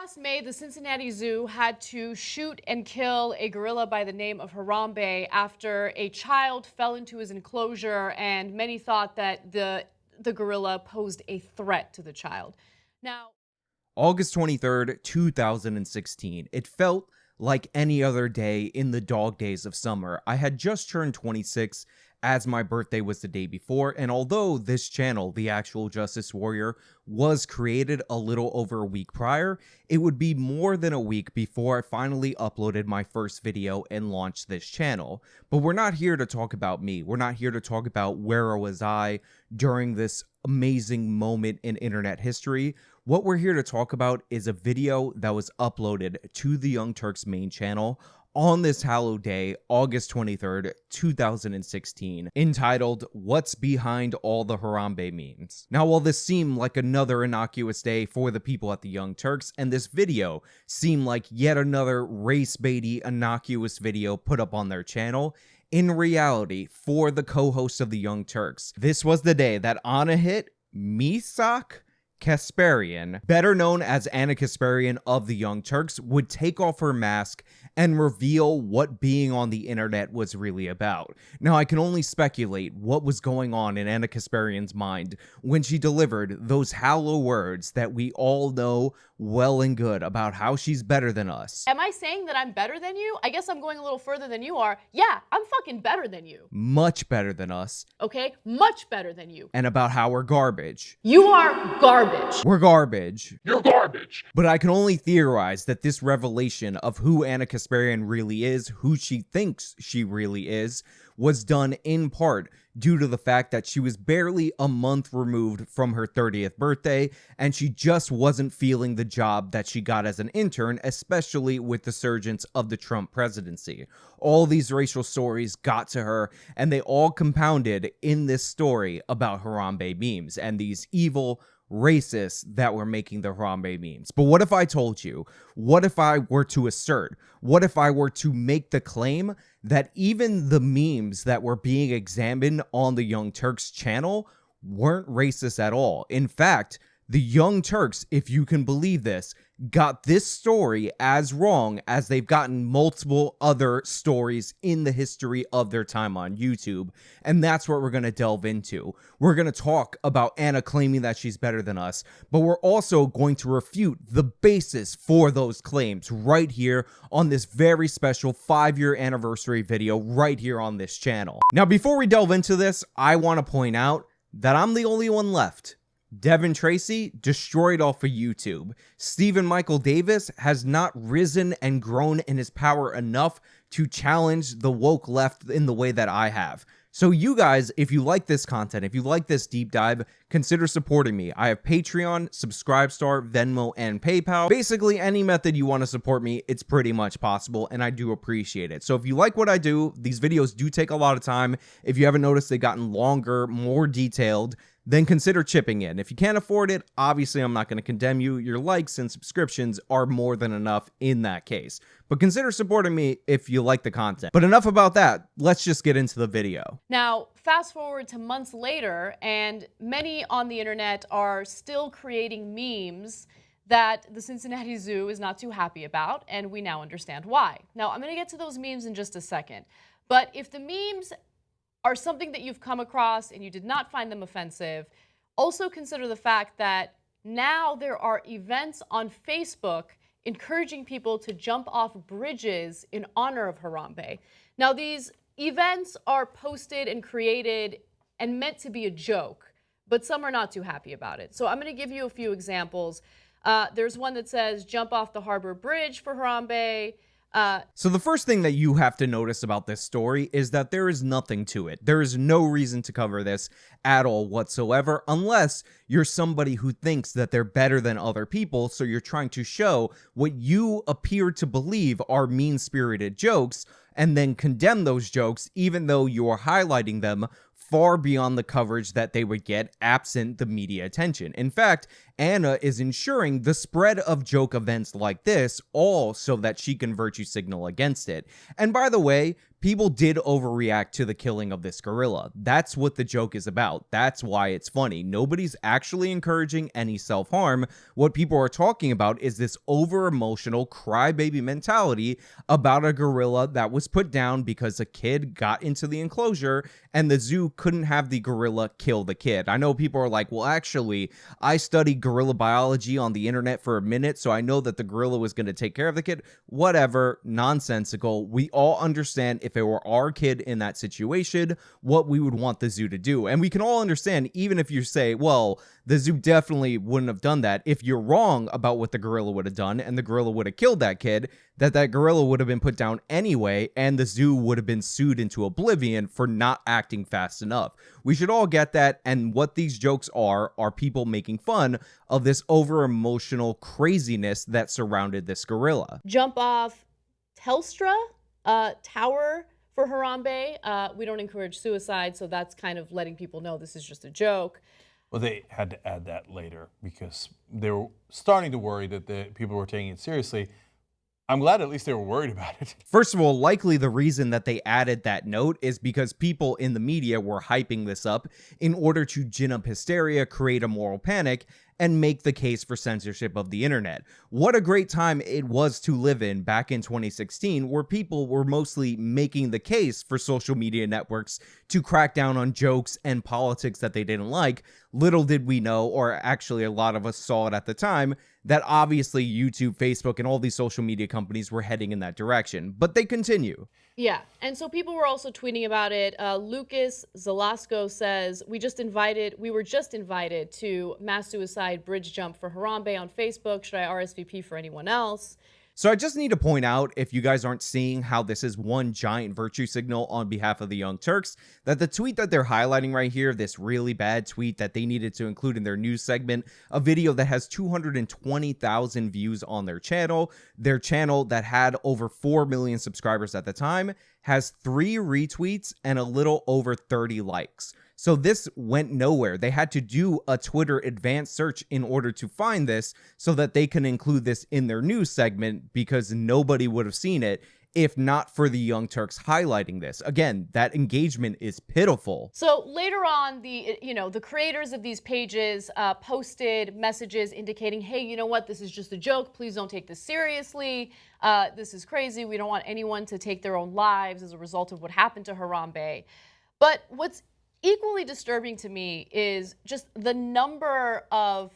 last May, the Cincinnati Zoo had to shoot and kill a gorilla by the name of Harambe after a child fell into his enclosure, and many thought that the gorilla posed a threat to the child. Now, August 23rd, 2016. It felt like any other day in the dog days of summer. I had just turned 26 as my birthday was the day before, and although this channel, The Actual Justice Warrior, was created a little over a week prior, it would be more than a week before I finally uploaded my first video and launched this channel. But we're not here to talk about me. We're not here to talk about where was I during this amazing moment in internet history. What we're here to talk about is a video that was uploaded to the Young Turks main channel on this hallowed day, August 23rd, 2016, entitled, "What's Behind All the Harambe Memes?" Now, while this seemed like another innocuous day for the people at the Young Turks, and this video seemed like yet another race-baity, innocuous video put up on their channel, in reality, for the co-hosts of the Young Turks, this was the day that Ana Kasparian, better known as Ana Kasparian of the Young Turks, would take off her mask and reveal what being on the internet was really about. Now, I can only speculate what was going on in Ana Kasparian's mind when she delivered those hollow words that we all know well and good about how she's better than us. am I saying that I'm better than you? I guess I'm going a little further than you are. Yeah, I'm fucking better than you. Much better than us. Okay? Much better than you. And about how we're garbage. You are garbage. We're garbage. You're garbage. But I can only theorize that this revelation of who Ana Kasparian really is, who she thinks she really is, was done in part due to the fact that she was barely a month removed from her 30th birthday, and she just wasn't feeling the job that she got as an intern, especially with the surgence of the Trump presidency. All these racial stories got to her, and they all compounded in this story about Harambe memes and these evil racists that were making the Harambe memes. But what if I told you, what if I were to assert, what if I were to make the claim that even the memes that were being examined on the Young Turks channel weren't racist at all? In fact, the Young Turks, if you can believe this, got this story as wrong as they've gotten multiple other stories in the history of their time on YouTube. And that's what we're going to delve into. We're going to talk about Ana claiming that she's better than us, but we're also going to refute the basis for those claims right here on this very special 5-year anniversary video right here on this channel. Now, before we delve into this, I want to point out that I'm the only one left. Devin Tracy destroyed off of YouTube. Stephen Michael Davis has not risen and grown in his power enough to challenge the woke left in the way that I have. So you guys, if you like this content, if you like this deep dive, consider supporting me. I have Patreon, Subscribestar, Venmo, and PayPal. Basically, any method you want to support me, it's pretty much possible, and I do appreciate it. So if you like what I do, these videos do take a lot of time. If you haven't noticed, they've gotten longer, more detailed, then consider chipping in. If you can't afford it, obviously I'm not going to condemn you. Your likes and subscriptions are more than enough in that case. But consider supporting me if you like the content. But enough about that. Let's just get into the video. Now, fast forward to months later, and many on the internet are still creating memes that the Cincinnati Zoo is not too happy about, and we now understand why. Now, I'm going to get to those memes in just a second. But if the memes are something that you've come across and you did not find them offensive, also consider the fact that now there are events on Facebook encouraging people to jump off bridges in honor of Harambe. Now, these events are posted and created and meant to be a joke, but some are not too happy about it. So I'm going to give you a few examples. There's one that says, "Jump off the Harbor Bridge for Harambe." So the first thing that you have to notice about this story is that there is nothing to it. There is no reason to cover this at all whatsoever, unless you're somebody who thinks that they're better than other people, so you're trying to show what you appear to believe are mean-spirited jokes, and then condemn those jokes even though you are highlighting them far beyond the coverage that they would get absent the media attention. In fact, Ana is ensuring the spread of joke events like this, all so that she can virtue signal against it. And by the way, people did overreact to the killing of this gorilla. That's what the joke is about. That's why it's funny. Nobody's actually encouraging any self-harm. What people are talking about is this over-emotional crybaby mentality about a gorilla that was put down because a kid got into the enclosure and the zoo couldn't have the gorilla kill the kid. I know people are like, well, actually, I studied gorilla biology on the internet for a minute, so I know that the gorilla was going to take care of the kid. Whatever, nonsensical. We all understand if it were our kid in that situation, what we would want the zoo to do. And we can all understand, even if you say, well, the zoo definitely wouldn't have done that. If you're wrong about what the gorilla would have done and the gorilla would have killed that kid, that gorilla would have been put down anyway, and the zoo would have been sued into oblivion for not acting fast enough. We should all get that, and what these jokes are people making fun of this over-emotional craziness that surrounded this gorilla. Jump off Telstra tower for Harambe. We don't encourage suicide, so that's kind of letting people know this is just a joke. Well, they had to add that later because they were starting to worry that the people were taking it seriously. I'm glad at least they were worried about it. First of all, likely the reason that they added that note is because people in the media were hyping this up in order to gin up hysteria, create a moral panic, and make the case for censorship of the internet. What a great time it was to live in back in 2016, where people were mostly making the case for social media networks to crack down on jokes and politics that they didn't like. Little did we know, or actually a lot of us saw it at the time, that obviously YouTube, Facebook, and all these social media companies were heading in that direction. But they continue. Yeah, and so people were also tweeting about it. Lucas Zelasco says, we were just invited to mass suicide bridge jump for Harambe on Facebook. Should I RSVP for anyone else? So I just need to point out, if you guys aren't seeing how this is one giant virtue signal on behalf of the Young Turks, that the tweet that they're highlighting right here, this really bad tweet that they needed to include in their news segment, a video that has 220,000 views on their channel that had over 4 million subscribers at the time, has 3 retweets and a little over 30 likes. So this went nowhere. They had to do a Twitter advanced search in order to find this so that they can include this in their news segment, because nobody would have seen it if not for the Young Turks highlighting this. Again, that engagement is pitiful. So later on, the creators of these pages posted messages indicating, hey, you know what, this is just a joke. Please don't take this seriously. This is crazy. We don't want anyone to take their own lives as a result of what happened to Harambe. But what's equally disturbing to me is just the number of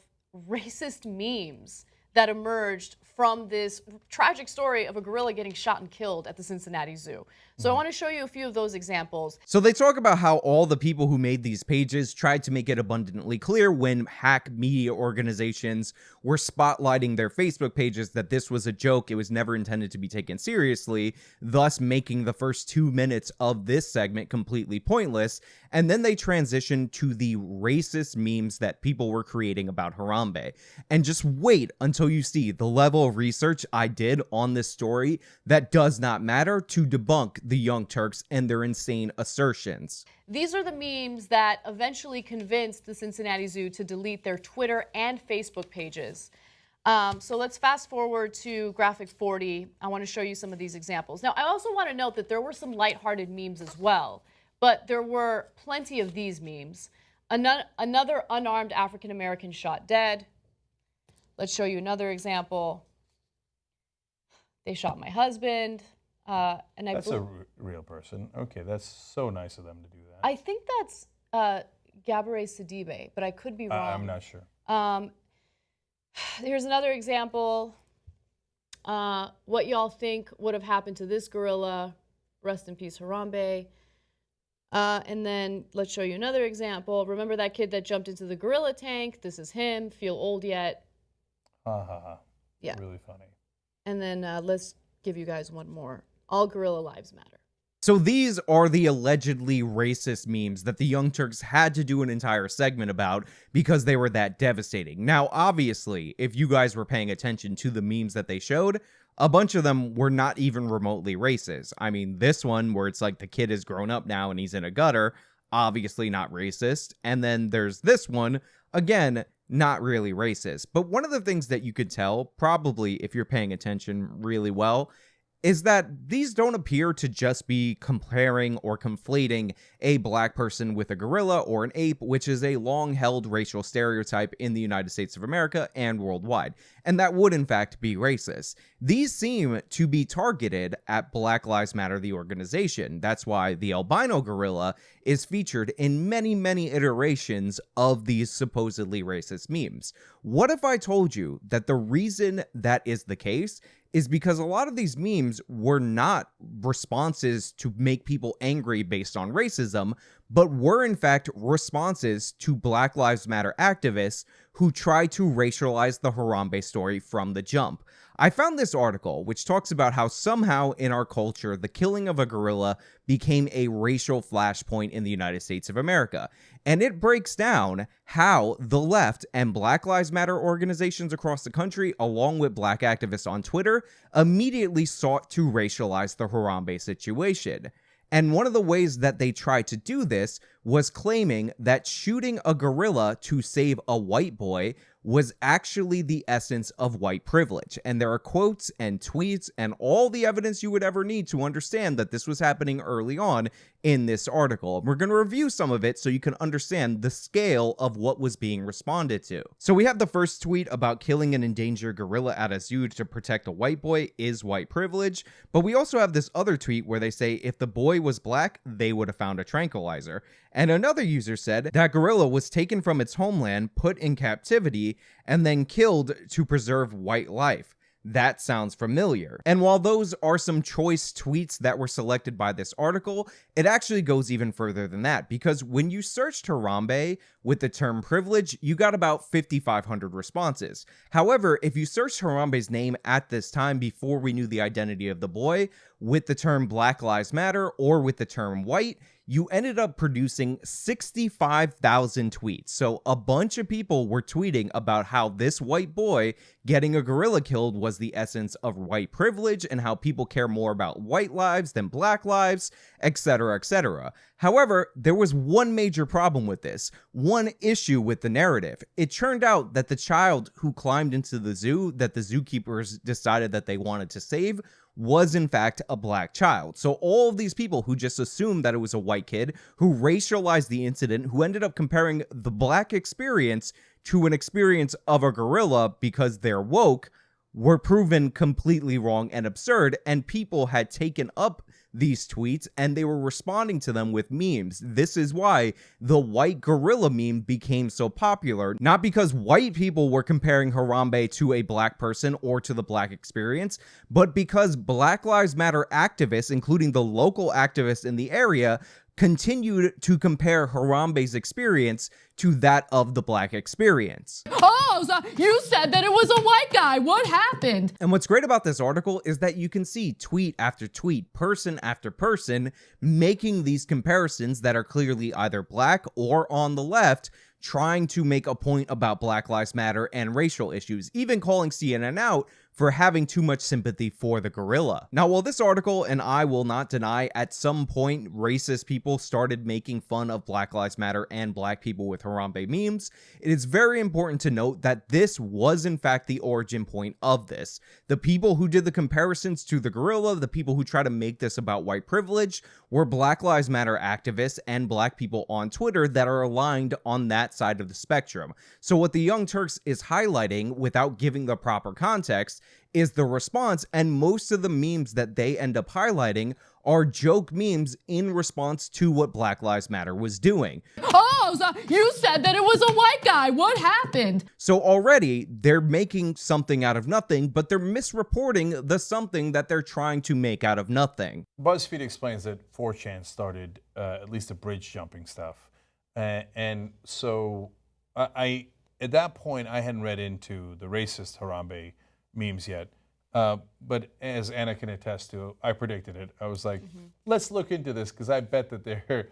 racist memes that emerged from this tragic story of a gorilla getting shot and killed at the Cincinnati Zoo. So I want to show you a few of those examples. So they talk about how all the people who made these pages tried to make it abundantly clear when hack media organizations were spotlighting their Facebook pages that this was a joke, it was never intended to be taken seriously, thus making the first 2 minutes of this segment completely pointless. And then they transitioned to the racist memes that people were creating about Harambe. And just wait until you see the level of research I did on this story that does not matter to debunk the Young Turks and their insane assertions. These are the memes that eventually convinced the Cincinnati Zoo to delete their Twitter and Facebook pages. So let's fast forward to graphic 40. I want to show you some of these examples. Now, I also want to note that there were some lighthearted memes as well, but there were plenty of these memes. Another unarmed African-American shot dead. Let's show you another example. They shot my husband. And that's a real person. Okay, that's so nice of them to do that. I think that's Gabourey Sidibe, but I could be wrong. I'm not sure. Here's another example. What y'all think would have happened to this gorilla? Rest in peace, Harambe. And then let's show you another example. Remember that kid that jumped into the gorilla tank? This is him. Feel old yet? Ha ha ha. Yeah. Really funny. And then let's give you guys one more. All gorilla lives matter. So these are the allegedly racist memes that the Young Turks had to do an entire segment about because they were that devastating. Now, obviously, if you guys were paying attention to the memes that they showed, a bunch of them were not even remotely racist. I mean, this one where it's like the kid is grown up now and he's in a gutter, obviously not racist. And then there's this one, again, not really racist. But one of the things that you could tell, probably if you're paying attention really well, is that these don't appear to just be comparing or conflating a black person with a gorilla or an ape, which is a long-held racial stereotype in the United States of America and worldwide, and that would in fact be racist. These seem to be targeted at Black Lives Matter, the organization. That's why the albino gorilla is featured in many, many iterations of these supposedly racist memes. What if I told you that the reason that is the case is because a lot of these memes were not responses to make people angry based on racism, but were in fact responses to Black Lives Matter activists who try to racialize the Harambe story from the jump. I found this article, which talks about how somehow in our culture, the killing of a gorilla became a racial flashpoint in the United States of America. And it breaks down how the left and Black Lives Matter organizations across the country, along with black activists on Twitter, immediately sought to racialize the Harambe situation. And one of the ways that they tried to do this was claiming that shooting a gorilla to save a white boy was actually the essence of white privilege. And there are quotes and tweets and all the evidence you would ever need to understand that this was happening early on in this article. We're going to review some of it so you can understand the scale of what was being responded to. So we have the first tweet about killing an endangered gorilla at a zoo to protect a white boy is white privilege. But we also have this other tweet where they say if the boy was black, they would have found a tranquilizer. And another user said that gorilla was taken from its homeland, put in captivity, and then killed to preserve white life. That sounds familiar. And while those are some choice tweets that were selected by this article, it actually goes even further than that, because when you searched Harambe with the term privilege, you got about 5,500 responses. However, if you searched Harambe's name at this time before we knew the identity of the boy with the term Black Lives Matter or with the term white, you ended up producing 65,000 tweets. So a bunch of people were tweeting about how this white boy getting a gorilla killed was the essence of white privilege and how people care more about white lives than black lives, etc., etc. However, there was one major problem with this, one issue with the narrative. It turned out that the child who climbed into the zoo that the zookeepers decided that they wanted to save was in fact a black child. So all of these people who just assumed that it was a white kid, who racialized the incident, who ended up comparing the black experience to an experience of a gorilla because they're woke, were proven completely wrong and absurd, and people had taken up these tweets and they were responding to them with memes. This is why the white gorilla meme became so popular, not because white people were comparing Harambe to a black person or to the black experience, but because Black Lives Matter activists, including the local activists in the area, continued to compare Harambe's experience to that of the black experience. Oh, so you said that it was a white guy. What happened? And what's great about this article is that you can see tweet after tweet, person after person, making these comparisons that are clearly either black or on the left, trying to make a point about Black Lives Matter and racial issues, even calling CNN out for having too much sympathy for the gorilla. Now, while this article, and I will not deny, at some point racist people started making fun of Black Lives Matter and black people with Harambe memes, it is very important to note that this was in fact the origin point of this. The people who did the comparisons to the gorilla, the people who try to make this about white privilege, were Black Lives Matter activists and black people on Twitter that are aligned on that side of the spectrum. So what the Young Turks is highlighting, without giving the proper context, is the response, and most of the memes that they end up highlighting are joke memes in response to what Black Lives Matter was doing. Oh, so you said that it was a white guy. What happened? So already they're making something out of nothing, but they're misreporting the something that they're trying to make out of nothing. BuzzFeed explains that 4chan started at least the bridge jumping stuff. And so I at that point, I hadn't read into the racist Harambe memes yet. But as Anna can attest to, I predicted it. I was like, let's look into this, because I bet that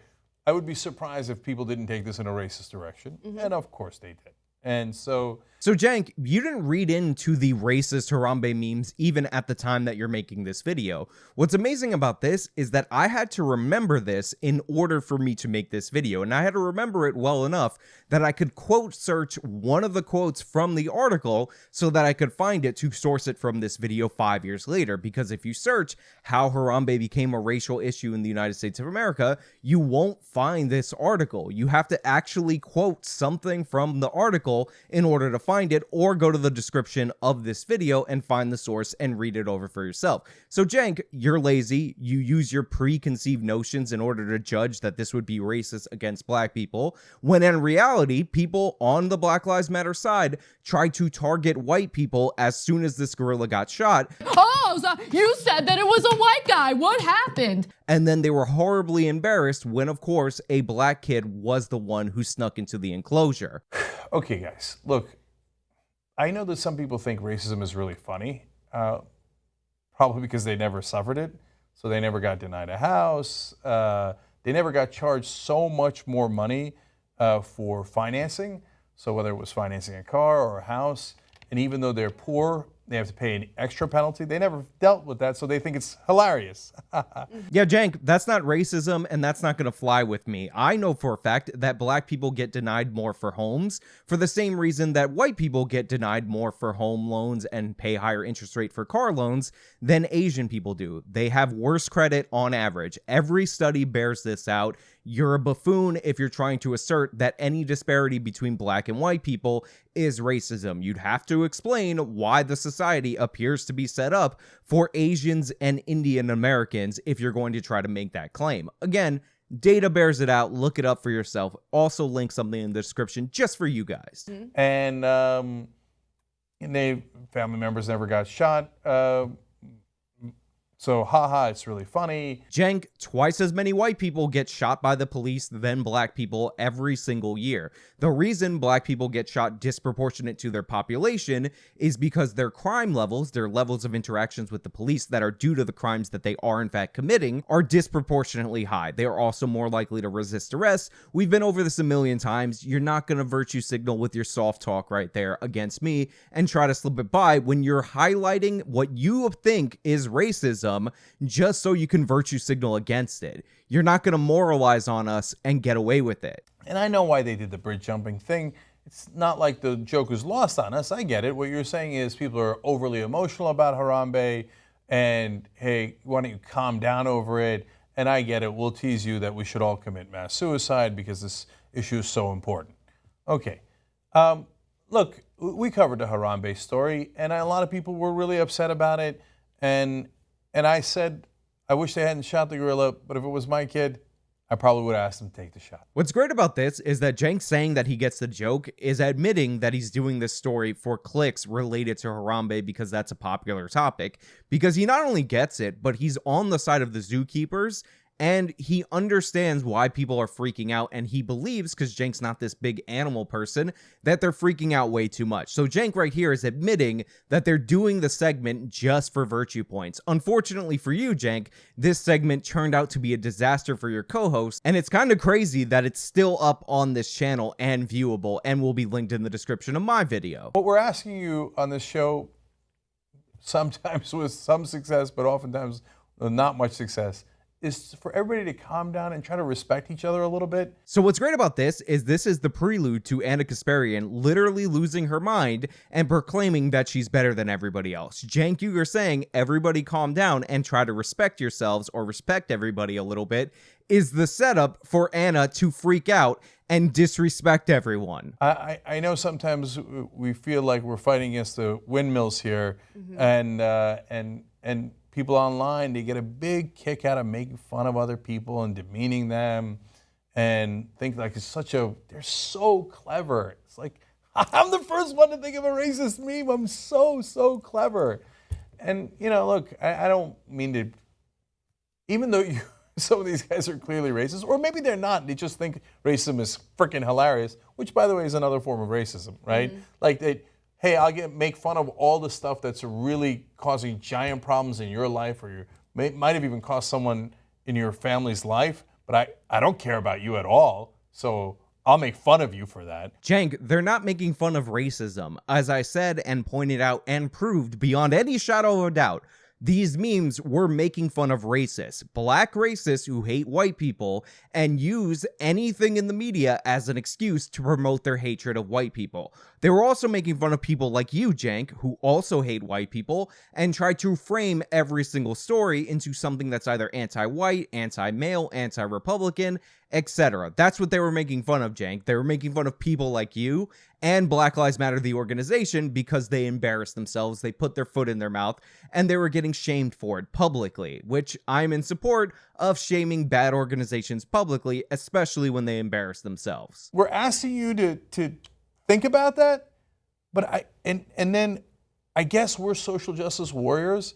I would be surprised if people didn't take this in a racist direction. And of course they did. And so Cenk, you didn't read into the racist Harambe memes even at the time that you're making this video. What's amazing about this is that I had to remember this in order for me to make this video, and I had to remember it well enough that I could quote search one of the quotes from the article so that I could find it to source it from this video 5 years later, because if you search how Harambe became a racial issue in the United States of America, you won't find this article. You have to actually quote something from the article in order to find it, or go to the description of this video and find the source and read it over for yourself. So Cenk, you're lazy. You use your preconceived notions in order to judge that this would be racist against black people, when in reality, people on the Black Lives Matter side tried to target white people as soon as this gorilla got shot. Oh, so you said that it was a white guy. What happened? And then they were horribly embarrassed when, of course, a black kid was the one who snuck into the enclosure. Okay, guys, look, I know that some people think racism is really funny, probably because they never suffered it. So they never got denied a house. They never got charged so much more money for financing. So whether it was financing a car or a house, and even though they're poor, they have to pay an extra penalty. They never dealt with that, so they think it's hilarious. Yeah, Cenk, that's not racism, and that's not going to fly with me. I know for a fact that black people get denied more for homes for the same reason that white people get denied more for home loans and pay higher interest rate for car loans than Asian people do. They have worse credit on average. Every study bears this out. You're a buffoon if you're trying to assert that any disparity between black and white people is racism. You'd have to explain why the society appears to be set up for Asians and Indian Americans if you're going to try to make that claim. Again, data bears it out. Look it up for yourself. Also link something in the description just for you guys. And they family members never got shot. So, haha, it's really funny. Cenk, twice as many white people get shot by the police than black people every single year. The reason black people get shot disproportionate to their population is because their crime levels, their levels of interactions with the police that are due to the crimes that they are in fact committing, are disproportionately high. They are also more likely to resist arrest. We've been over this a million times. You're not going to virtue signal with your soft talk right there against me and try to slip it by when you're highlighting what you think is racism just so you can virtue signal against it. You're not going to moralize on us and get away with it. And I know why they did the bridge jumping thing. It's not like the joke was lost on us. I get it. What you're saying is people are overly emotional about Harambe and, hey, why don't you calm down over it? And I get it. We'll tease you that we should all commit mass suicide because this issue is so important. Okay. Look, we covered the Harambe story, and a lot of people were really upset about it. And I said, I wish they hadn't shot the gorilla, but if it was my kid, I probably would have asked him to take the shot. What's great about this is that Cenk saying that he gets the joke is admitting that he's doing this story for clicks related to Harambe because that's a popular topic, because he not only gets it, but he's on the side of the zookeepers. And he understands why people are freaking out, and he believes, because Cenk's not this big animal person, that they're freaking out way too much. So Cenk right here is admitting that they're doing the segment just for virtue points. Unfortunately for you, Cenk, this segment turned out to be a disaster for your co-host, and it's kind of crazy that it's still up on this channel and viewable, and will be linked in the description of my video. What we're asking you on this show, sometimes with some success, but oftentimes not much success, is for everybody to calm down and try to respect each other a little bit. So what's great about this is the prelude to Ana Kasparian literally losing her mind and proclaiming that she's better than everybody else. Cenk, you are saying everybody calm down and try to respect yourselves or respect everybody a little bit is the setup for Ana to freak out and disrespect everyone. I know sometimes we feel like we're fighting against the windmills here, and people online, they get a big kick out of making fun of other people and demeaning them and think like they're so clever. It's like, I'm the first one to think of a racist meme. I'm so clever. And, look, I don't mean to, even though some of these guys are clearly racist, or maybe they're not, they just think racism is freaking hilarious, which, by the way, is another form of racism, right? Like, hey, make fun of all the stuff that's really causing giant problems in your life, or you might have even cost someone in your family's life, but I don't care about you at all. So I'll make fun of you for that. Cenk, they're not making fun of racism. As I said and pointed out and proved beyond any shadow of a doubt, these memes were making fun of racists, black racists who hate white people and use anything in the media as an excuse to promote their hatred of white people. They were also making fun of people like you, Cenk, who also hate white people and try to frame every single story into something that's either anti-white, anti-male, anti-Republican, etc. That's what they were making fun of, Cenk. They were making fun of people like you and Black Lives Matter, the organization, because they embarrassed themselves, they put their foot in their mouth, and they were getting shamed for it publicly, which I'm in support of shaming bad organizations publicly, especially when they embarrass themselves. We're asking you to think about that, but and then I guess we're social justice warriors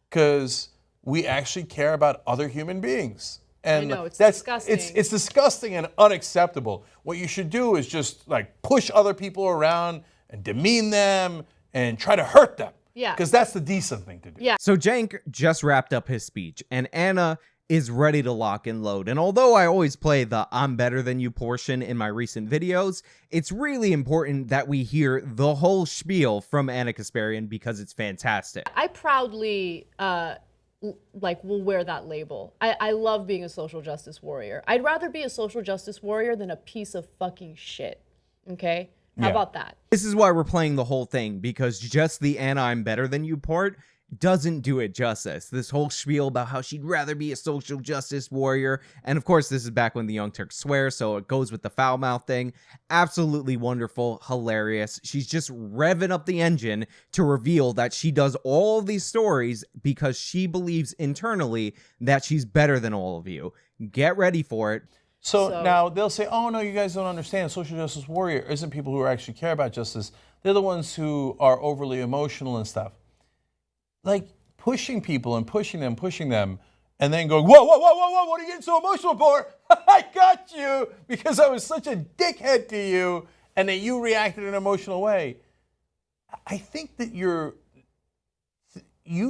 because we actually care about other human beings. And I know, it's disgusting. It's disgusting and unacceptable. What you should do is just like push other people around and demean them and try to hurt them. Yeah. Because that's the decent thing to do. Yeah. So Cenk just wrapped up his speech, and Ana is ready to lock and load. And although I always play the I'm better than you portion in my recent videos, it's really important that we hear the whole spiel from Ana Kasparian because it's fantastic. I proudly will wear that label. I love being a social justice warrior. I'd rather be a social justice warrior than a piece of fucking shit. Okay? How about that? This is why we're playing the whole thing, because just the Ana I'm better than you part doesn't do it justice. This whole spiel about how she'd rather be a social justice warrior, and of course this is back when the Young Turks swear, so it goes with the foul mouth thing. Absolutely wonderful, hilarious. She's just revving up the engine to reveal that she does all of these stories because she believes internally that she's better than all of you. Get ready for it. So now they'll say, oh no, you guys don't understand. Social justice warrior isn't people who actually care about justice. They're the ones who are overly emotional and stuff. Like pushing people and pushing them, and then going, whoa, what are you getting so emotional for? I got you because I was such a dickhead to you and that you reacted in an emotional way. I think that you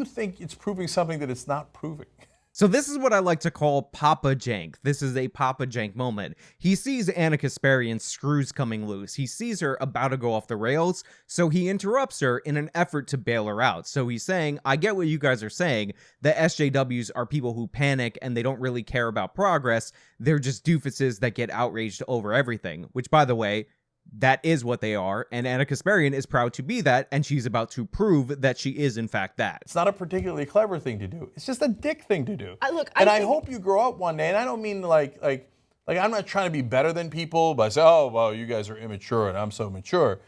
think it's proving something that it's not proving. So this is what I like to call Papa Cenk. This is a Papa Cenk moment. He sees Ana Kasparian's screws coming loose. He sees her about to go off the rails, so he interrupts her in an effort to bail her out. So he's saying, I get what you guys are saying. The SJWs are people who panic and they don't really care about progress. They're just doofuses that get outraged over everything, which, by the way, that is what they are, and Ana Kasparian is proud to be that, and she's about to prove that she is in fact that. It's not a particularly clever thing to do. It's just a dick thing to do. I hope you grow up one day, and I don't mean like I'm not trying to be better than people, but I say, oh, well, you guys are immature and I'm so mature.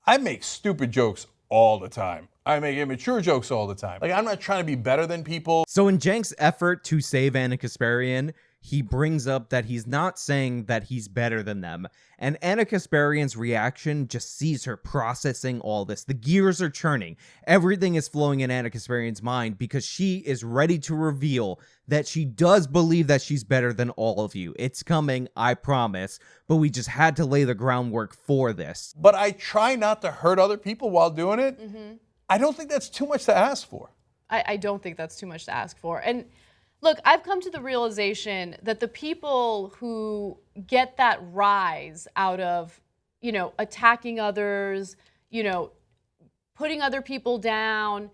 I make stupid jokes all the time. I make immature jokes all the time. Like, I'm not trying to be better than people. So in Cenk's effort to save Ana Kasparian, he brings up that he's not saying that he's better than them. And Ana Kasparian's reaction just sees her processing all this. The gears are churning. Everything is flowing in Ana Kasparian's mind because she is ready to reveal that she does believe that she's better than all of you. It's coming, I promise. But we just had to lay the groundwork for this. But I try not to hurt other people while doing it. Mm-hmm. I don't think that's too much to ask for. I don't think that's too much to ask for. And look, I've come to the realization that the people who get that rise out of, attacking others, putting other people down,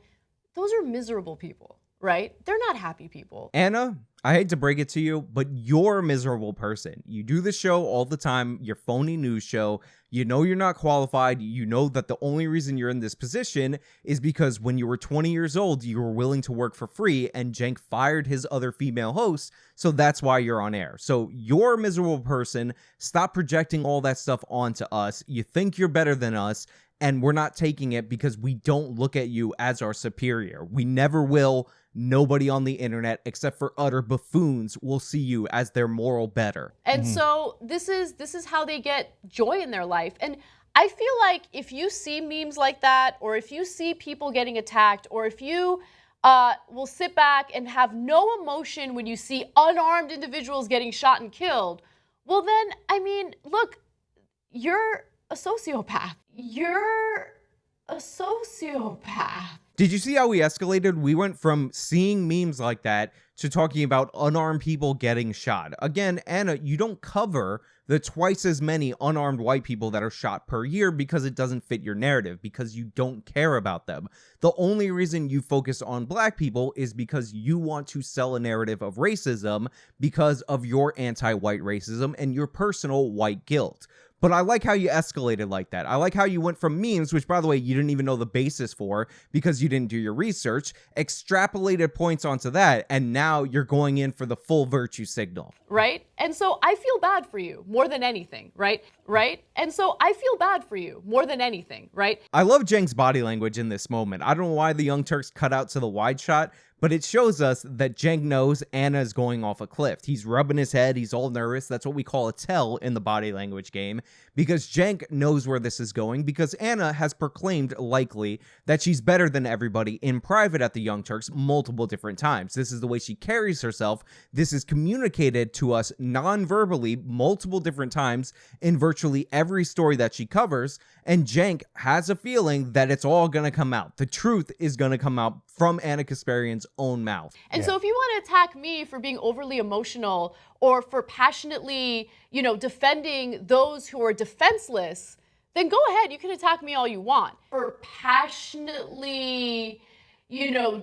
those are miserable people, right? They're not happy people. Ana, I hate to break it to you, but you're a miserable person. You do the show all the time, your phony news show. You know you're not qualified. You know that the only reason you're in this position is because when you were 20 years old, you were willing to work for free and Cenk fired his other female hosts. So that's why you're on air. So you're a miserable person. Stop projecting all that stuff onto us. You think you're better than us. And we're not taking it because we don't look at you as our superior. We never will. Nobody on the internet, except for utter buffoons, will see you as their moral better. And so this is how they get joy in their life. And I feel like if you see memes like that, or if you see people getting attacked, or if you will sit back and have no emotion when you see unarmed individuals getting shot and killed, well then, I mean, look, you're a sociopath. You're a sociopath. Did you see how we escalated? We went from seeing memes like that to talking about unarmed people getting shot. Again, Anna, you don't cover the twice as many unarmed white people that are shot per year because it doesn't fit your narrative, because you don't care about them. The only reason you focus on black people is because you want to sell a narrative of racism because of your anti-white racism and your personal white guilt. But I like how you escalated like that. I like how you went from memes, which, by the way, you didn't even know the basis for because you didn't do your research, extrapolated points onto that, and now you're going in for the full virtue signal. Right? And so I feel bad for you more than anything, right? Right? And so I feel bad for you more than anything, right? I love Cenk's body language in this moment. I don't know why the Young Turks cut out to the wide shot, but it shows us that Cenk knows Anna is going off a cliff. He's rubbing his head. He's all nervous. That's what we call a tell in the body language game, because Cenk knows where this is going, because Anna has proclaimed likely that she's better than everybody in private at the Young Turks multiple different times. This is the way she carries herself. This is communicated to us non-verbally multiple different times in virtually every story that she covers, and Cenk has a feeling that it's all going to come out. The truth is going to come out from Ana Kasparian's own mouth. And so if you want to attack me for being overly emotional or for passionately, defending those who are defenseless, then go ahead, you can attack me all you want. For passionately,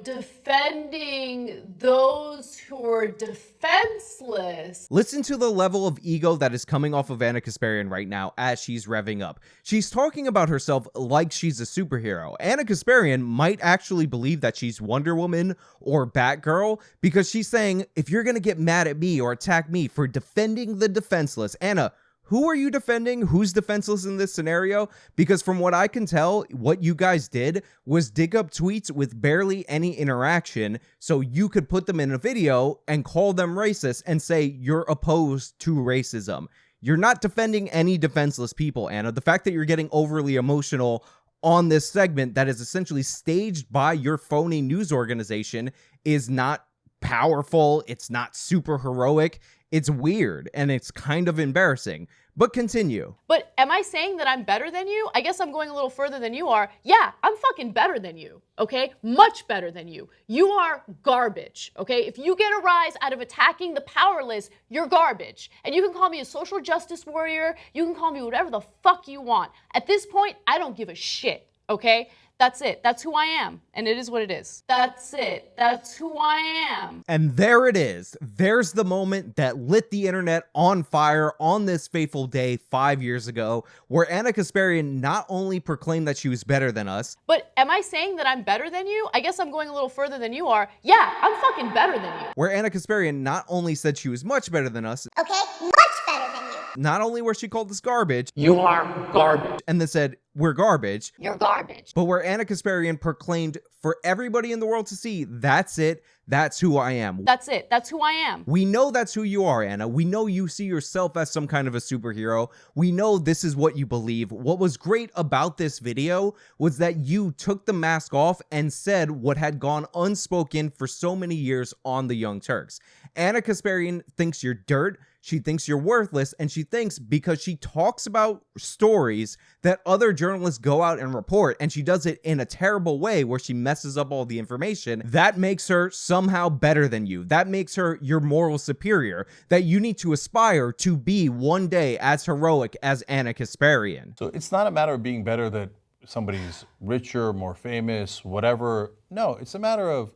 defending those who are defenseless. Listen to the level of ego that is coming off of Ana Kasparian right now as she's revving up. She's talking about herself like she's a superhero. Ana Kasparian might actually believe that she's Wonder Woman or Batgirl, because she's saying, if you're gonna get mad at me or attack me for defending the defenseless, Anna, who are you defending? Who's defenseless in this scenario? Because from what I can tell, what you guys did was dig up tweets with barely any interaction so you could put them in a video and call them racist and say you're opposed to racism. You're not defending any defenseless people, Anna. The fact that you're getting overly emotional on this segment that is essentially staged by your phony news organization is not powerful. It's not super heroic. It's weird, and it's kind of embarrassing. But continue. But am I saying that I'm better than you? I guess I'm going a little further than you are. Yeah, I'm fucking better than you, okay? Much better than you. You are garbage, okay? If you get a rise out of attacking the powerless, you're garbage. And you can call me a social justice warrior. You can call me whatever the fuck you want. At this point, I don't give a shit, okay? That's it. That's who I am. And it is what it is. That's it. That's who I am. And there it is. There's the moment that lit the internet on fire on this fateful day 5 years ago, where Ana Kasparian not only proclaimed that she was better than us. But am I saying that I'm better than you? I guess I'm going a little further than you are. Yeah, I'm fucking better than you. Where Ana Kasparian not only said she was much better than us. Okay, much better than you. Not only where she called us garbage. You are garbage. And then said, we're garbage. You're garbage. But where Ana Kasparian proclaimed for everybody in the world to see, that's it. That's who I am. That's it. That's who I am. We know that's who you are, Anna. We know you see yourself as some kind of a superhero. We know this is what you believe. What was great about this video was that you took the mask off and said what had gone unspoken for so many years on the Young Turks. Ana Kasparian thinks you're dirt. She thinks you're worthless, and she thinks because she talks about stories that other journalists go out and report, and she does it in a terrible way where she messes up all the information, that makes her somehow better than you. That makes her your moral superior, that you need to aspire to be one day as heroic as Ana Kasparian. So it's not a matter of being better that somebody's richer, more famous, whatever. No, it's a matter of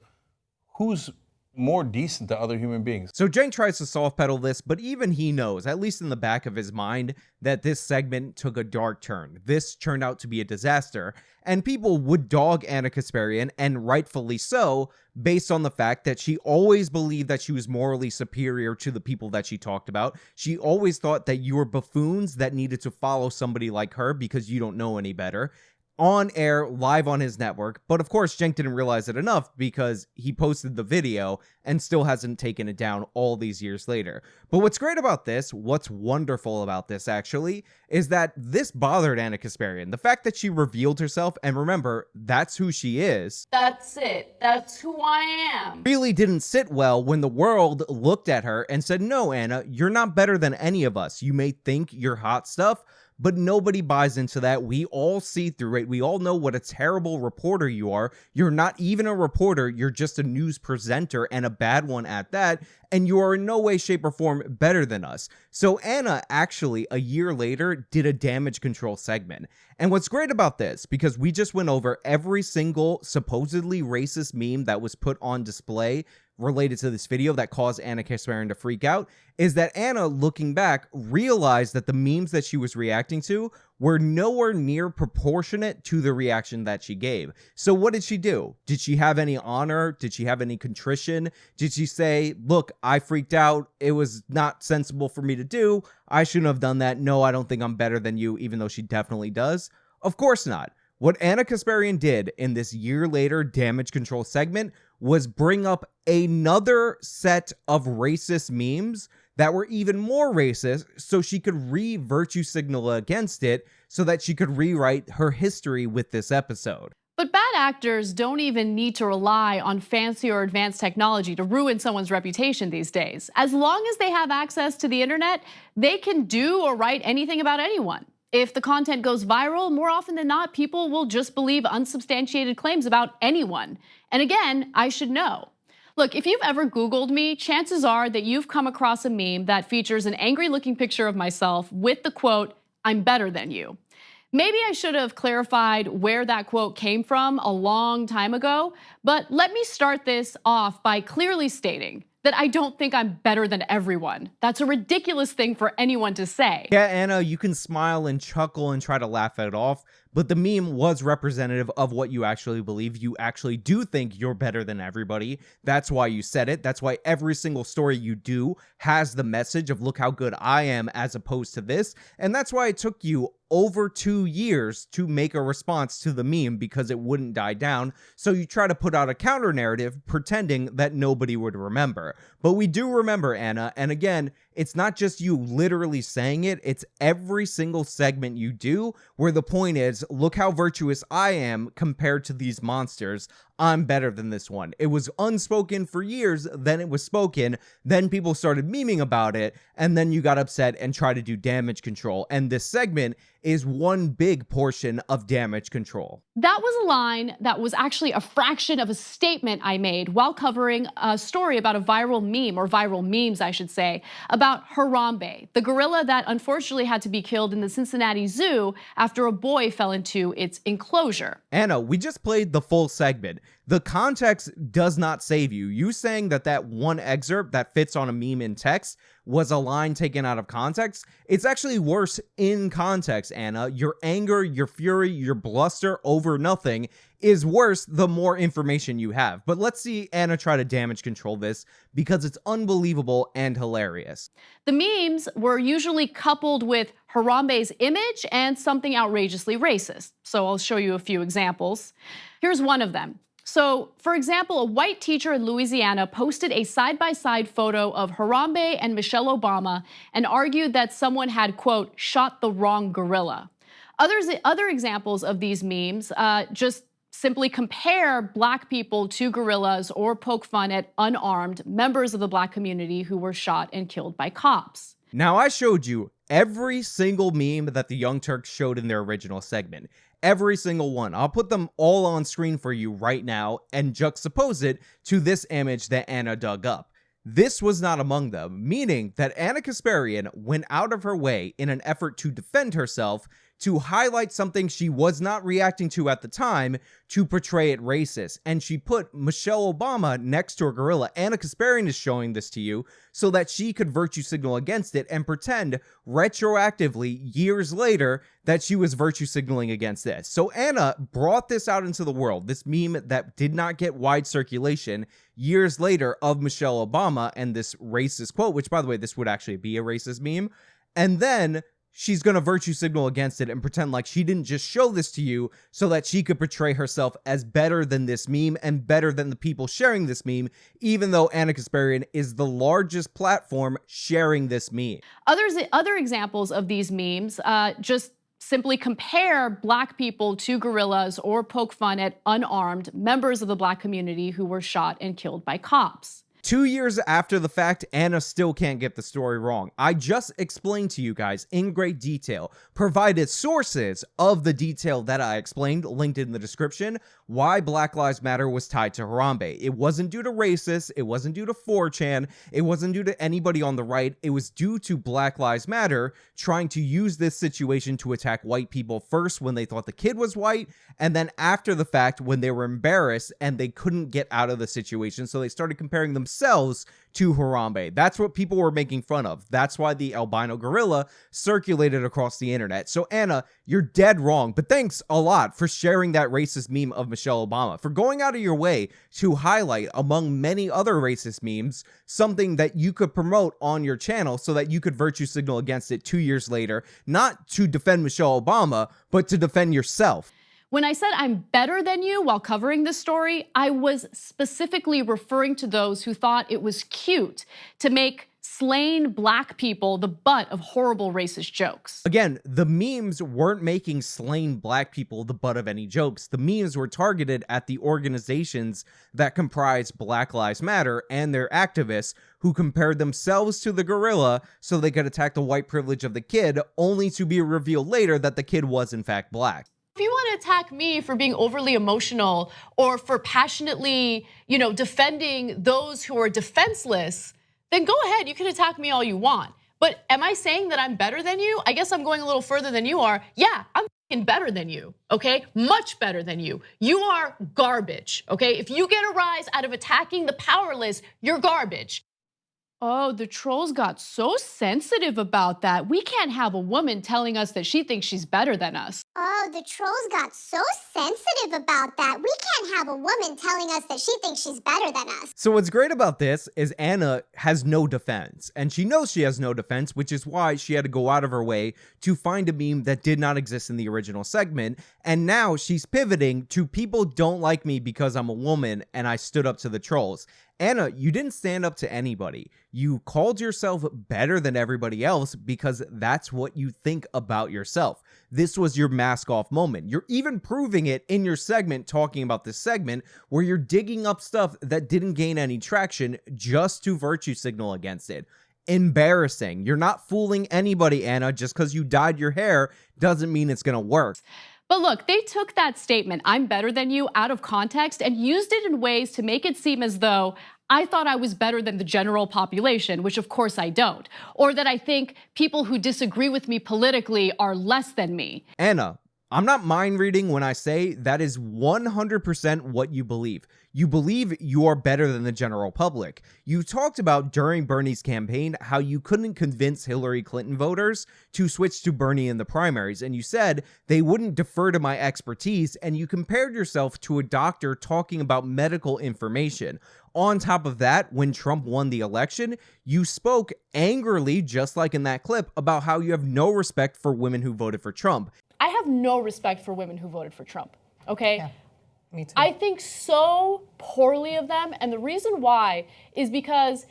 who's more decent to other human beings. So Cenk tries to soft pedal this, but even he knows, at least in the back of his mind, that this segment took a dark turn. This turned out to be a disaster, and people would dog Ana Kasparian, and rightfully so, based on the fact that she always believed that she was morally superior to the people that she talked about. She always thought that you were buffoons that needed to follow somebody like her because you don't know any better. On air, live on his network, but of course Cenk didn't realize it enough because he posted the video and still hasn't taken it down all these years later. But what's great about this, what's wonderful about this actually, is that this bothered Ana Kasparian. The fact that she revealed herself, and remember, that's who she is. That's it. That's who I am. Really didn't sit well when the world looked at her and said, no, Anna, you're not better than any of us. You may think you're hot stuff, but nobody buys into that. We all see through it. We all know what a terrible reporter you are. You're not even a reporter. You're just a news presenter, and a bad one at that. And you are in no way, shape, or form better than us. So Ana actually, a year later, did a damage control segment. And what's great about this, because we just went over every single supposedly racist meme that was put on display related to this video that caused Ana Kasparian to freak out, is that Ana, looking back, realized that the memes that she was reacting to were nowhere near proportionate to the reaction that she gave. So what did she do? Did she have any honor? Did she have any contrition? Did she say, look, I freaked out. It was not sensible for me to do. I shouldn't have done that. No, I don't think I'm better than you, even though she definitely does. Of course not. What Ana Kasparian did in this year later damage control segment was bring up another set of racist memes that were even more racist, so she could re-virtue signal against it so that she could rewrite her history with this episode. But bad actors don't even need to rely on fancy or advanced technology to ruin someone's reputation these days. As long as they have access to the internet, they can do or write anything about anyone. If the content goes viral, more often than not, people will just believe unsubstantiated claims about anyone. And again, I should know. Look, if you've ever Googled me, chances are that you've come across a meme that features an angry-looking picture of myself with the quote, "I'm better than you." Maybe I should have clarified where that quote came from a long time ago, but let me start this off by clearly stating that I don't think I'm better than everyone. That's a ridiculous thing for anyone to say. Yeah, Ana, you can smile and chuckle and try to laugh it off, but the meme was representative of what you actually believe. You actually do think you're better than everybody. That's why you said it. That's why every single story you do has the message of look how good I am as opposed to this. And that's why it took you over 2 years to make a response to the meme, because it wouldn't die down. So you try to put out a counter narrative pretending that nobody would remember. But we do remember, Ana. And again, it's not just you literally saying it, it's every single segment you do where the point is, look how virtuous I am compared to these monsters. I'm better than this one. It was unspoken for years, then it was spoken, then people started memeing about it, and then you got upset and tried to do damage control. And this segment is one big portion of damage control. That was a line that was actually a fraction of a statement I made while covering a story about a viral meme, or viral memes, I should say, about Harambe, the gorilla that unfortunately had to be killed in the Cincinnati Zoo after a boy fell into its enclosure. Ana, we just played the full segment. The context does not save you. You saying that one excerpt that fits on a meme in text was a line taken out of context, it's actually worse in context, Ana. Your anger, your fury, your bluster over nothing is worse the more information you have. But let's see Ana try to damage control this, because it's unbelievable and hilarious. The memes were usually coupled with Harambe's image and something outrageously racist. So I'll show you a few examples. Here's one of them. So, for example, a white teacher in Louisiana posted a side-by-side photo of Harambe and Michelle Obama and argued that someone had, quote, shot the wrong gorilla. Other examples of these memes just simply compare black people to gorillas or poke fun at unarmed members of the black community who were shot and killed by cops. Now, I showed you every single meme that the Young Turks showed in their original segment. Every single one. I'll put them all on screen for you right now and juxtapose it to this image that Ana dug up. This was not among them, meaning that Ana Kasparian went out of her way in an effort to defend herself to highlight something she was not reacting to at the time to portray it racist. And she put Michelle Obama next to a gorilla. Ana Kasparian is showing this to you so that she could virtue signal against it and pretend retroactively years later that she was virtue signaling against this. So Ana brought this out into the world, this meme that did not get wide circulation years later of Michelle Obama and this racist quote, which, by the way, this would actually be a racist meme. And then she's going to virtue signal against it and pretend like she didn't just show this to you so that she could portray herself as better than this meme and better than the people sharing this meme, even though Ana Kasparian is the largest platform sharing this meme. Other examples of these memes just simply compare black people to gorillas or poke fun at unarmed members of the black community who were shot and killed by cops. 2 years after the fact, Ana still can't get the story wrong. I just explained to you guys in great detail, provided sources of the detail that I explained, linked in the description, why Black Lives Matter was tied to Harambe. It wasn't due to racists, it wasn't due to 4chan, it wasn't due to anybody on the right, it was due to Black Lives Matter trying to use this situation to attack white people first when they thought the kid was white, and then after the fact when they were embarrassed and they couldn't get out of the situation, so they started comparing themselves to Harambe. That's what people were making fun of. That's why the albino gorilla circulated across the internet. So Ana, you're dead wrong, but thanks a lot for sharing that racist meme of Michelle Obama, for going out of your way to highlight, among many other racist memes, something that you could promote on your channel so that you could virtue signal against it 2 years later, not to defend Michelle Obama, but to defend yourself. When I said I'm better than you while covering this story, I was specifically referring to those who thought it was cute to make slain black people the butt of horrible racist jokes. Again, the memes weren't making slain black people the butt of any jokes. The memes were targeted at the organizations that comprise Black Lives Matter and their activists who compared themselves to the gorilla so they could attack the white privilege of the kid, only to be revealed later that the kid was in fact black. If you want to attack me for being overly emotional or for passionately, defending those who are defenseless, then go ahead, you can attack me all you want. But am I saying that I'm better than you? I guess I'm going a little further than you are. Yeah, I'm fucking better than you, okay? Much better than you. You are garbage, okay? If you get a rise out of attacking the powerless, you're garbage. Oh, the trolls got so sensitive about that. We can't have a woman telling us that she thinks she's better than us. Oh, the trolls got so sensitive about that. We can't have a woman telling us that she thinks she's better than us. So what's great about this is Ana has no defense, and she knows she has no defense, which is why she had to go out of her way to find a meme that did not exist in the original segment, and now she's pivoting to people don't like me because I'm a woman and I stood up to the trolls. Ana, you didn't stand up to anybody. You called yourself better than everybody else because that's what you think about yourself. This was your mask off moment. You're even proving it in your segment, talking about this segment, where you're digging up stuff that didn't gain any traction just to virtue signal against it. Embarrassing. You're not fooling anybody, Ana. Just because you dyed your hair doesn't mean it's gonna work. But look, they took that statement, I'm better than you, out of context and used it in ways to make it seem as though I thought I was better than the general population, which of course I don't. Or that I think people who disagree with me politically are less than me. Ana, I'm not mind reading when I say that is 100% what you believe. You believe you are better than the general public. You talked about during Bernie's campaign how you couldn't convince Hillary Clinton voters to switch to Bernie in the primaries, and you said they wouldn't defer to my expertise, and you compared yourself to a doctor talking about medical information. On top of that, when Trump won the election, you spoke angrily, just like in that clip, about how you have no respect for women who voted for Trump. I have no respect for women who voted for Trump, okay? Yeah, me too. I think so poorly of them, and the reason why is because,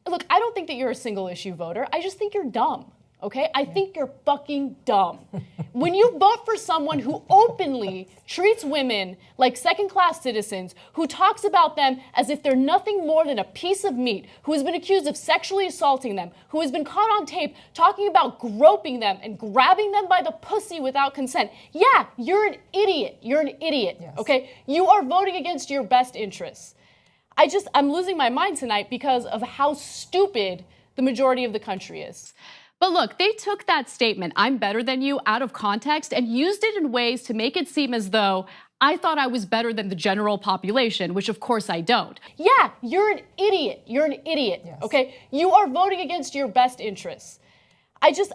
look, I don't think that you're a single issue voter. I just think you're dumb, okay? I think you're fucking dumb. When you vote for someone who openly treats women like second-class citizens, who talks about them as if they're nothing more than a piece of meat, who has been accused of sexually assaulting them, who has been caught on tape talking about groping them and grabbing them by the pussy without consent, yeah, you're an idiot. You're an idiot, Yes. okay? You are voting against your best interests. I'm losing my mind tonight because of how stupid the majority of the country is. But look, they took that statement, I'm better than you, out of context and used it in ways to make it seem as though I thought I was better than the general population, which of course I don't. Yeah, you're an idiot. You're an idiot, Yes. okay? You are voting against your best interests.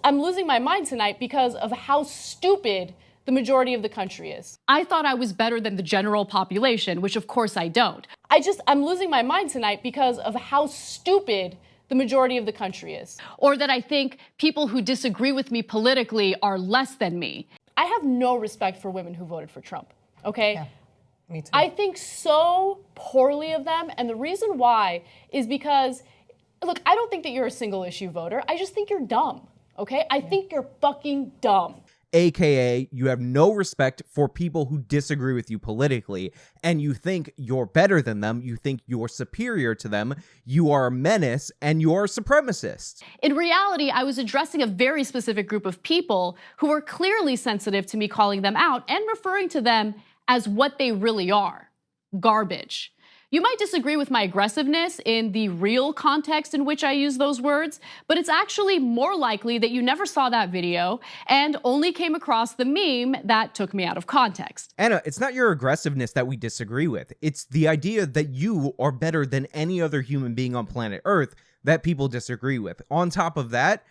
I'm losing my mind tonight because of how stupid the majority of the country is. I thought I was better than the general population, which of course I don't. I'm losing my mind tonight because of how stupid the majority of the country is. Or that I think people who disagree with me politically are less than me. I have no respect for women who voted for Trump, okay? Yeah, me too. I think so poorly of them, and the reason why is because, look, I don't think that you're a single issue voter. I just think you're dumb, okay? I think you're fucking dumb. AKA, you have no respect for people who disagree with you politically, and you think you're better than them, you think you're superior to them, you are a menace, and you're a supremacist. In reality, I was addressing a very specific group of people who were clearly sensitive to me calling them out and referring to them as what they really are: garbage. You might disagree with my aggressiveness in the real context in which I use those words, but it's actually more likely that you never saw that video and only came across the meme that took me out of context. Anna, it's not your aggressiveness that we disagree with. It's the idea that you are better than any other human being on planet Earth that people disagree with. On top of that,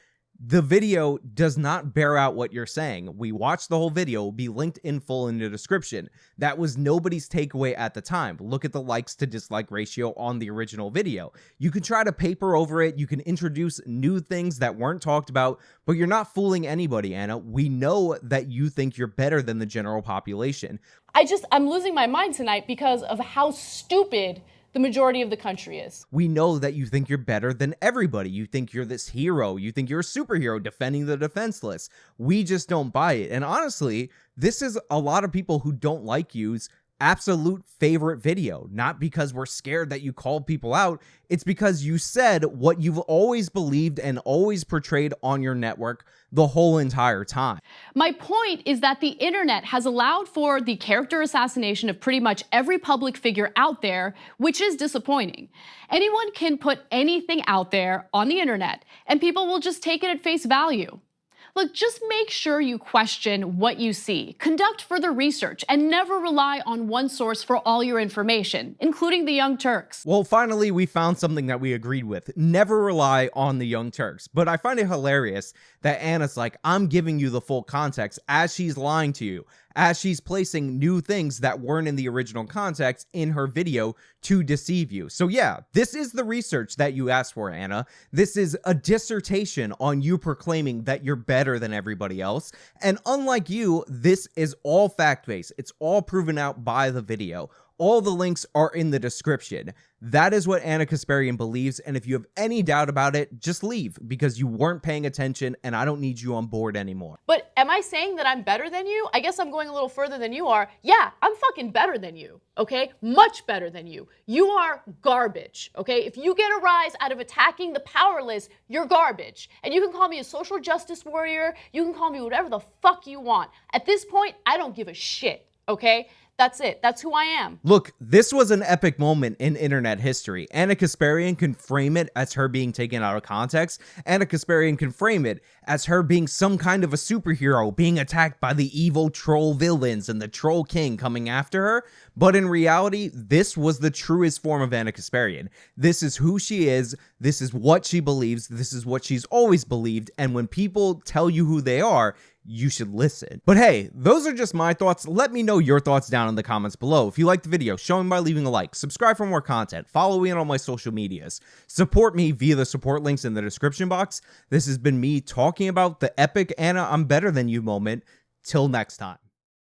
the video does not bear out what you're saying. We watched the whole video, will be linked in full in the description. That was nobody's takeaway at the time. Look at the likes to dislike ratio on the original video. You can try to paper over it, you can introduce new things that weren't talked about, but you're not fooling anybody, Anna. We know that you think you're better than the general population. I'm losing my mind tonight because of how stupid the majority of the country is. We know that you think you're better than everybody. You think you're this hero. You think you're a superhero defending the defenseless. We just don't buy it. And honestly, this is a lot of people who don't like you's absolute favorite video. Not because we're scared that you called people out. It's because you said what you've always believed and always portrayed on your network the whole entire time. My point is that the internet has allowed for the character assassination of pretty much every public figure out there, which is disappointing. Anyone can put anything out there on the internet, and people will just take it at face value. Look, just make sure you question what you see, conduct further research, and never rely on one source for all your information, including the Young Turks. Well, finally, we found something that we agreed with. Never rely on the Young Turks. But I find it hilarious that Anna's like, I'm giving you the full context as she's lying to you, as she's placing new things that weren't in the original context in her video to deceive you. So yeah, this is the research that you asked for, Anna. This is a dissertation on you proclaiming that you're better than everybody else. And unlike you, this is all fact-based. It's all proven out by the video. All the links are in the description. That is what Ana Kasparian believes, and if you have any doubt about it, just leave, because you weren't paying attention, and I don't need you on board anymore. But am I saying that I'm better than you? I guess I'm going a little further than you are. Yeah, I'm fucking better than you, okay? Much better than you. You are garbage, okay? If you get a rise out of attacking the powerless, you're garbage. And you can call me a social justice warrior, you can call me whatever the fuck you want. At this point, I don't give a shit, okay? That's it. That's who I am. Look, this was an epic moment in internet history. Ana Kasparian can frame it as her being taken out of context. Ana Kasparian can frame it as her being some kind of a superhero, being attacked by the evil troll villains and the troll king coming after her. But in reality, this was the truest form of Ana Kasparian. This is who she is. This is what she believes. This is what she's always believed. And when people tell you who they are, you should listen. But hey, those are just my thoughts. Let me know your thoughts down in the comments below. If you liked the video, show me by leaving a like, subscribe for more content, follow me on all my social medias, support me via the support links in the description box. This has been me talking about the epic Anna I'm better than you moment. Till next time.